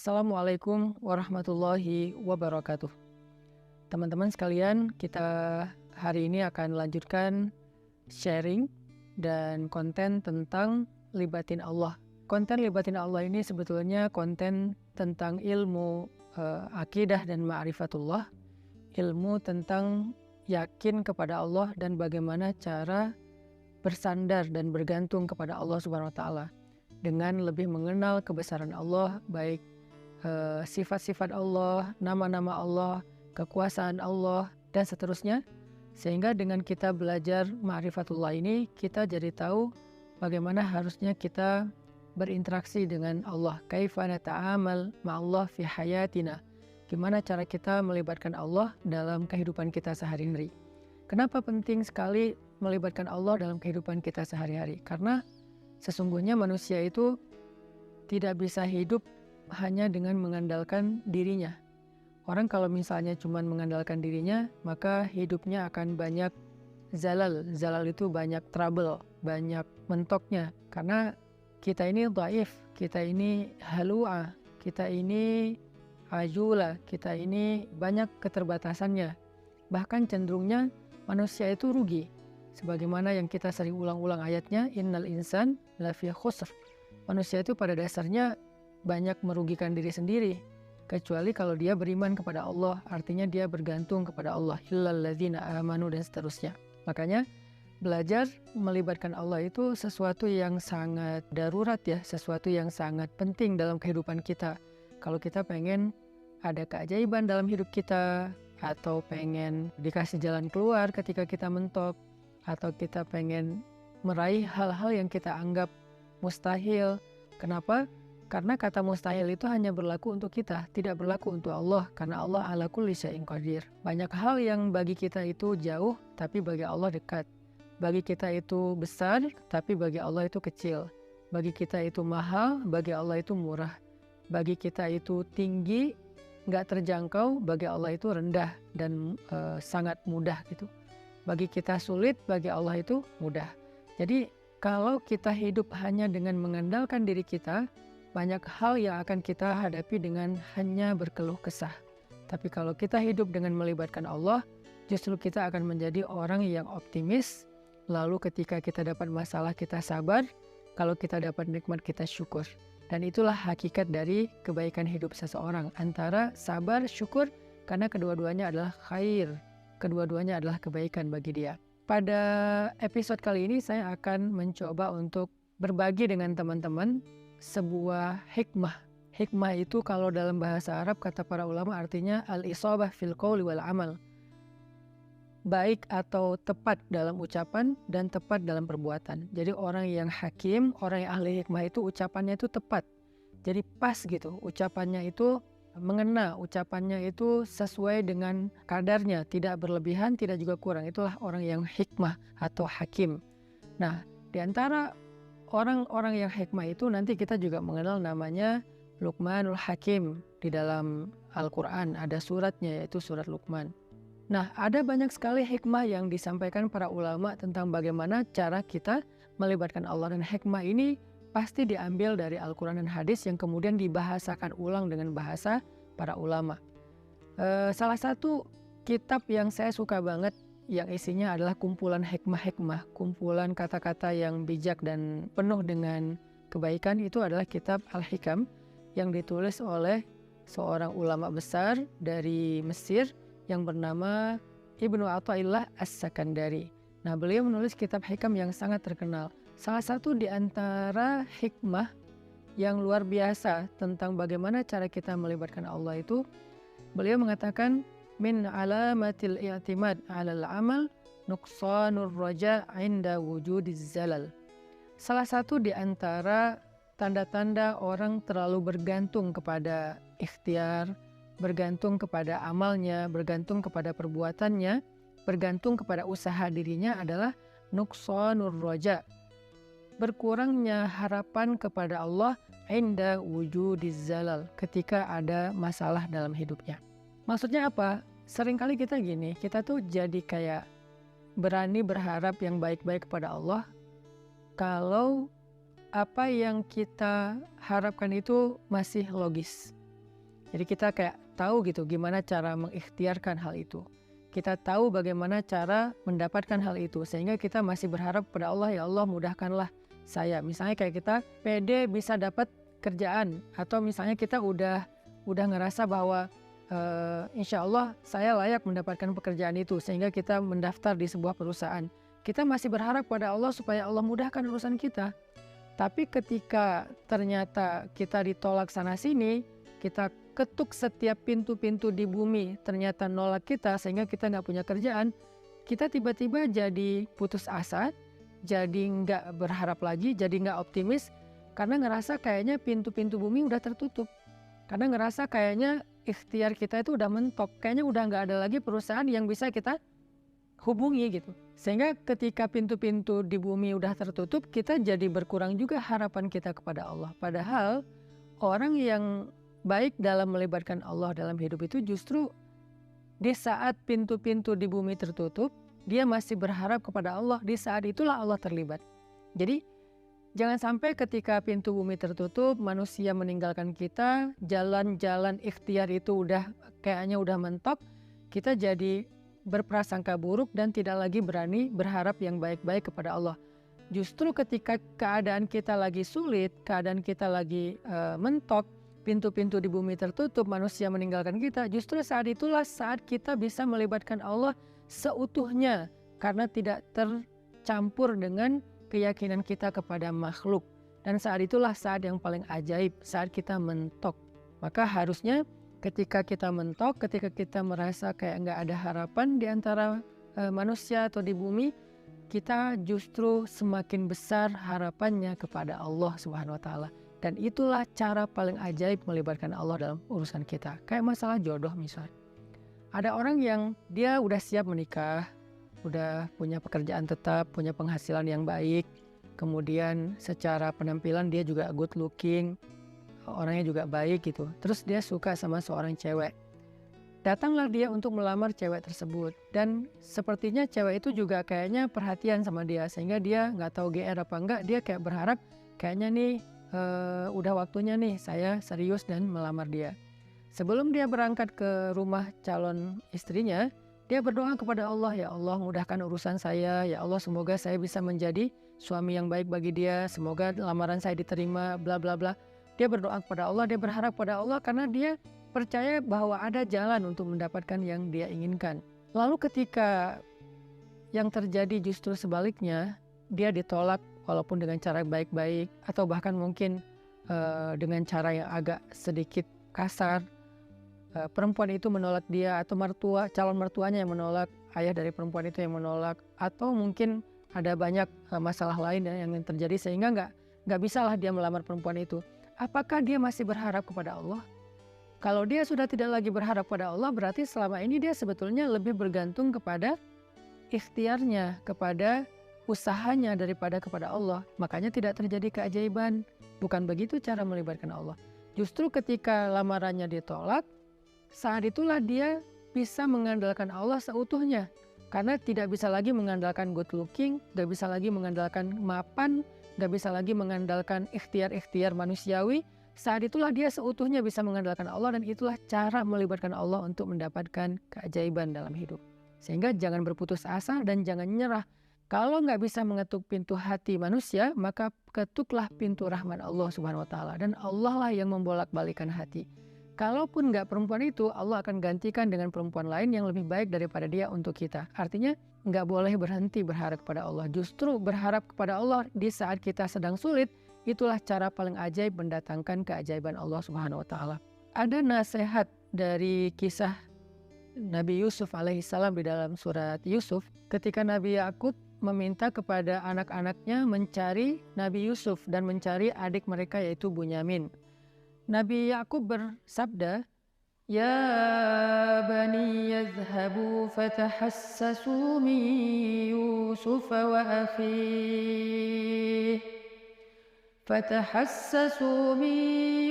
Assalamualaikum warahmatullahi wabarakatuh. Teman-teman sekalian, kita hari ini akan lanjutkan sharing dan konten tentang libatin Allah. Konten libatin Allah ini sebetulnya konten tentang ilmu akidah dan ma'rifatullah, ilmu tentang yakin kepada Allah dan bagaimana cara bersandar dan bergantung kepada Allah Subhanahu wa taala dengan lebih mengenal kebesaran Allah, baik sifat-sifat Allah, nama-nama Allah, kekuasaan Allah, dan seterusnya. Sehingga dengan kita belajar ma'rifatullah ini, kita jadi tahu bagaimana harusnya kita berinteraksi dengan Allah. Kaifa nata'amal ma'allah fi hayatina. Gimana cara kita melibatkan Allah dalam kehidupan kita sehari-hari. Kenapa penting sekali melibatkan Allah dalam kehidupan kita sehari-hari? Karena sesungguhnya manusia itu tidak bisa hidup hanya dengan mengandalkan dirinya. Orang kalau misalnya cuma mengandalkan dirinya, maka hidupnya akan banyak zalal. Zalal itu banyak trouble, banyak mentoknya. Karena kita ini dhaif, kita ini halu'ah, kita ini ajula, kita ini banyak keterbatasannya. Bahkan cenderungnya manusia itu rugi. Sebagaimana yang kita sering ulang-ulang ayatnya, innal insan lafi khusr. Manusia itu pada dasarnya banyak merugikan diri sendiri, kecuali kalau dia beriman kepada Allah, artinya dia bergantung kepada Allah, illal ladzina amanu, dan seterusnya. Makanya belajar melibatkan Allah itu sesuatu yang sangat darurat ya, sesuatu yang sangat penting dalam kehidupan kita. Kalau kita pengen ada keajaiban dalam hidup kita, atau pengen dikasih jalan keluar ketika kita mentok, atau kita pengen meraih hal-hal yang kita anggap mustahil. Kenapa? Karena kata mustahil itu hanya berlaku untuk kita, tidak berlaku untuk Allah, karena Allah ala kulli syai'in qadir. Banyak hal yang bagi kita itu jauh, tapi bagi Allah dekat. Bagi kita itu besar, tapi bagi Allah itu kecil. Bagi kita itu mahal, bagi Allah itu murah. Bagi kita itu tinggi, nggak terjangkau, bagi Allah itu rendah dan sangat mudah gitu. Bagi kita sulit, bagi Allah itu mudah. Jadi kalau kita hidup hanya dengan mengandalkan diri kita, banyak hal yang akan kita hadapi dengan hanya berkeluh kesah. Tapi kalau kita hidup dengan melibatkan Allah, justru kita akan menjadi orang yang optimis. Lalu ketika kita dapat masalah, kita sabar. Kalau kita dapat nikmat, kita syukur. Dan itulah hakikat dari kebaikan hidup seseorang. Antara sabar, syukur, karena kedua-duanya adalah khair. Kedua-duanya adalah kebaikan bagi dia. Pada episode kali ini saya akan mencoba untuk berbagi dengan teman-teman sebuah hikmah. Hikmah itu kalau dalam bahasa Arab kata para ulama artinya al-isabah fil qawli wal amal. Baik atau tepat dalam ucapan dan tepat dalam perbuatan. Jadi orang yang hakim, orang yang ahli hikmah itu ucapannya itu tepat. Jadi pas gitu, ucapannya itu mengena, ucapannya itu sesuai dengan kadarnya, tidak berlebihan, tidak juga kurang. Itulah orang yang hikmah atau hakim. Nah, di antara orang-orang yang hikmah itu nanti kita juga mengenal namanya Luqmanul Hakim. Di dalam Al-Quran ada suratnya, yaitu surat Luqman. Nah, ada banyak sekali hikmah yang disampaikan para ulama tentang bagaimana cara kita melibatkan Allah. Dan hikmah ini pasti diambil dari Al-Quran dan hadis yang kemudian dibahasakan ulang dengan bahasa para ulama. Salah satu kitab yang saya suka banget, yang isinya adalah kumpulan hikmah-hikmah, kumpulan kata-kata yang bijak dan penuh dengan kebaikan, itu adalah kitab Al-Hikam yang ditulis oleh seorang ulama besar dari Mesir yang bernama Ibnu Athaillah As-Sakandari. Nah, beliau menulis kitab hikam yang sangat terkenal. Salah satu di antara hikmah yang luar biasa tentang bagaimana cara kita melibatkan Allah itu, beliau mengatakan, min alamatil i'timad 'alal amal nuqsanur raja' 'inda wujudiz zalal. Salah satu di antara tanda-tanda orang terlalu bergantung kepada ikhtiar, bergantung kepada amalnya, bergantung kepada perbuatannya, bergantung kepada usaha dirinya adalah nuqsanur raja', berkurangnya harapan kepada Allah 'inda wujudiz zalal, ketika ada masalah dalam hidupnya. Maksudnya apa? Seringkali kita gini, kita tuh jadi kayak berani berharap yang baik-baik kepada Allah kalau apa yang kita harapkan itu masih logis. Jadi kita kayak tahu gitu gimana cara mengikhtiarkan hal itu. Kita tahu bagaimana cara mendapatkan hal itu, sehingga kita masih berharap kepada Allah, ya Allah mudahkanlah saya. Misalnya kayak kita pede bisa dapat kerjaan, atau misalnya kita udah ngerasa bahwa insya Allah saya layak mendapatkan pekerjaan itu, sehingga kita mendaftar di sebuah perusahaan. Kita masih berharap kepada Allah supaya Allah mudahkan urusan kita. Tapi ketika ternyata kita ditolak sana sini, kita ketuk setiap pintu-pintu di bumi, ternyata nolak kita sehingga kita nggak punya kerjaan, kita tiba-tiba jadi putus asa, jadi nggak berharap lagi, jadi nggak optimis, karena ngerasa kayaknya pintu-pintu bumi udah tertutup. Karena ngerasa kayaknya ikhtiar kita itu udah mentok, kayaknya udah nggak ada lagi perusahaan yang bisa kita hubungi gitu. Sehingga ketika pintu-pintu di bumi udah tertutup, kita jadi berkurang juga harapan kita kepada Allah. Padahal orang yang baik dalam melibatkan Allah dalam hidup itu justru di saat pintu-pintu di bumi tertutup, dia masih berharap kepada Allah. Di saat itulah Allah terlibat. Jadi jangan sampai ketika pintu bumi tertutup, manusia meninggalkan kita, jalan-jalan ikhtiar itu kayaknya udah mentok, kita jadi berprasangka buruk dan tidak lagi berani berharap yang baik-baik kepada Allah. Justru ketika keadaan kita lagi sulit, keadaan kita lagi mentok, pintu-pintu di bumi tertutup, manusia meninggalkan kita, justru saat itulah saat kita bisa melibatkan Allah seutuhnya, karena tidak tercampur dengan keyakinan kita kepada makhluk. Dan saat itulah saat yang paling ajaib, saat kita mentok. Maka harusnya ketika kita mentok, ketika kita merasa kayak nggak ada harapan di antara manusia atau di bumi, kita justru semakin besar harapannya kepada Allah Subhanahu wa Ta'ala. Dan itulah cara paling ajaib melibatkan Allah dalam urusan kita. Kayak masalah jodoh misalnya. Ada orang yang dia udah siap menikah, udah punya pekerjaan tetap, punya penghasilan yang baik, kemudian secara penampilan dia juga good looking, orangnya juga baik gitu. Terus dia suka sama seorang cewek. Datanglah dia untuk melamar cewek tersebut. Dan sepertinya cewek itu juga kayaknya perhatian sama dia, sehingga dia nggak tahu GR apa enggak, dia kayak berharap kayaknya nih udah waktunya nih saya serius dan melamar dia. Sebelum dia berangkat ke rumah calon istrinya, dia berdoa kepada Allah, ya Allah mudahkan urusan saya, ya Allah semoga saya bisa menjadi suami yang baik bagi dia, semoga lamaran saya diterima, bla bla bla. Dia berdoa kepada Allah, dia berharap pada Allah karena dia percaya bahwa ada jalan untuk mendapatkan yang dia inginkan. Lalu ketika yang terjadi justru sebaliknya, dia ditolak walaupun dengan cara baik-baik, atau bahkan mungkin dengan cara yang agak sedikit kasar. Perempuan itu menolak dia, atau calon mertuanya yang menolak, ayah dari perempuan itu yang menolak, atau mungkin ada banyak masalah lain yang terjadi sehingga nggak bisalah dia melamar perempuan itu. Apakah dia masih berharap kepada Allah? Kalau dia sudah tidak lagi berharap kepada Allah, berarti selama ini dia sebetulnya lebih bergantung kepada ikhtiarnya, kepada usahanya daripada kepada Allah. Makanya tidak terjadi keajaiban. Bukan begitu cara melibatkan Allah. Justru ketika lamarannya ditolak, saat itulah dia bisa mengandalkan Allah seutuhnya. Karena tidak bisa lagi mengandalkan good looking, gak bisa lagi mengandalkan mapan, gak bisa lagi mengandalkan ikhtiar-ikhtiar manusiawi. Saat itulah dia seutuhnya bisa mengandalkan Allah, dan itulah cara melibatkan Allah untuk mendapatkan keajaiban dalam hidup. Sehingga jangan berputus asa dan jangan nyerah. Kalau nggak bisa mengetuk pintu hati manusia, maka ketuklah pintu rahmat Allah Subhanahu wa Ta'ala. Dan Allah lah yang membolak-balikan hati. Kalaupun nggak perempuan itu, Allah akan gantikan dengan perempuan lain yang lebih baik daripada dia untuk kita. Artinya nggak boleh berhenti berharap kepada Allah. Justru berharap kepada Allah di saat kita sedang sulit, itulah cara paling ajaib mendatangkan keajaiban Allah Subhanahu wa Ta'ala. Ada nasihat dari kisah Nabi Yusuf alaihissalam di dalam surat Yusuf, ketika Nabi Yakub meminta kepada anak-anaknya mencari Nabi Yusuf dan mencari adik mereka yaitu Bunyamin. Nabi Yakub bersabda, "Ya bani yadhhabu fatahassasu min Yusuf wa akhihi فتحسسوا من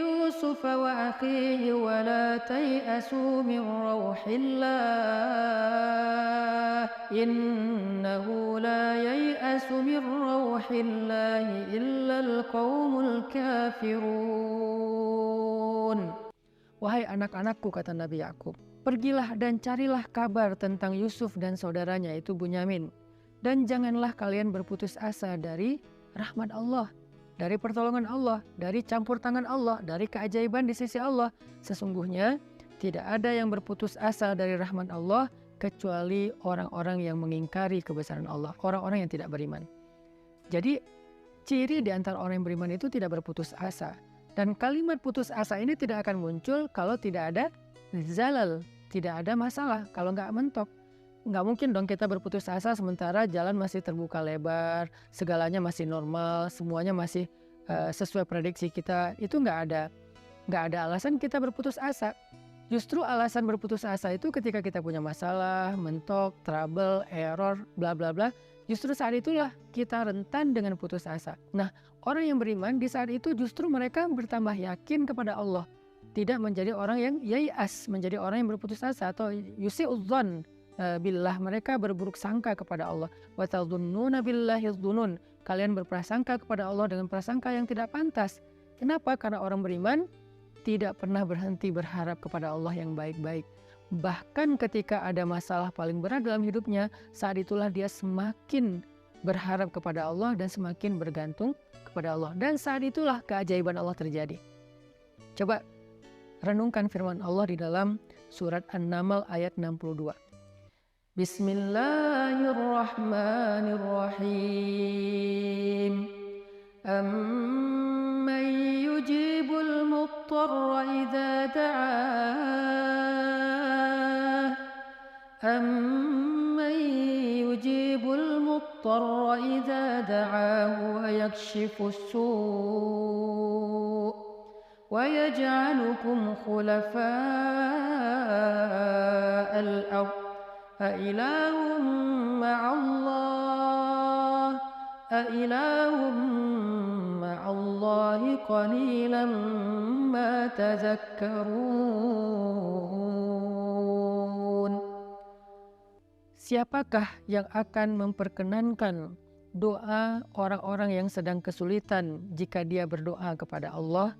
يوسف وأخيه ولا تيأسوا من روح الله إنه لا ييأس من روح الله إلا القوم الكافرون." Wahai anak-anakku, kata Nabi Yakub, pergilah dan carilah kabar tentang Yusuf dan saudaranya itu Bunyamin. Dan janganlah kalian berputus asa dari rahmat Allah, dari pertolongan Allah, dari campur tangan Allah, dari keajaiban di sisi Allah. Sesungguhnya tidak ada yang berputus asa dari rahmat Allah kecuali orang-orang yang mengingkari kebesaran Allah, orang-orang yang tidak beriman. Jadi ciri di antara orang yang beriman itu tidak berputus asa. Dan kalimat putus asa ini tidak akan muncul kalau tidak ada zalal, tidak ada masalah, kalau nggak mentok. Nggak mungkin dong kita berputus asa sementara jalan masih terbuka lebar, segalanya masih normal, semuanya masih sesuai prediksi kita. Itu nggak ada alasan kita berputus asa. Justru alasan berputus asa itu ketika kita punya masalah, mentok, trouble, error, bla bla bla. Justru saat itulah kita rentan dengan putus asa. Nah, orang yang beriman di saat itu justru mereka bertambah yakin kepada Allah. Tidak menjadi orang yang yai'as, menjadi orang yang berputus asa atau yusi'udzon billah, mereka berburuk sangka kepada Allah. Wa tadhunnuna billahi dzunun. Kalian berprasangka kepada Allah dengan prasangka yang tidak pantas. Kenapa? Karena orang beriman tidak pernah berhenti berharap kepada Allah yang baik-baik. Bahkan ketika ada masalah paling berat dalam hidupnya, saat itulah dia semakin berharap kepada Allah dan semakin bergantung kepada Allah. Dan saat itulah keajaiban Allah terjadi. Coba renungkan firman Allah di dalam surat An-Naml ayat 62. Bismillahirrahmanirrahim. Amman yujibul muttarra idza da'ah. أَمَّن يُجِيبُ الْمُضْطَرَّ إِذَا دَعَاهُ وَيَكْشِفُ السُّوءَ وَيَجْعَلُكُمْ خُلَفَاءَ الْأَرْضِ أَإِلَٰهٌ مَّعَ اللَّهِ قَلِيلًا مَّا تَذَكَّرُونَ. Siapakah yang akan memperkenankan doa orang-orang yang sedang kesulitan jika dia berdoa kepada Allah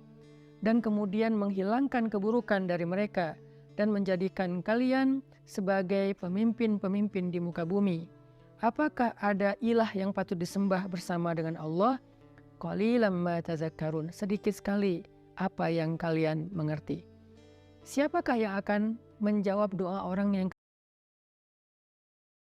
dan kemudian menghilangkan keburukan dari mereka dan menjadikan kalian sebagai pemimpin-pemimpin di muka bumi? Apakah ada ilah yang patut disembah bersama dengan Allah? Qalilan ma tazakkarun, sedikit sekali apa yang kalian mengerti. Siapakah yang akan menjawab doa orang yang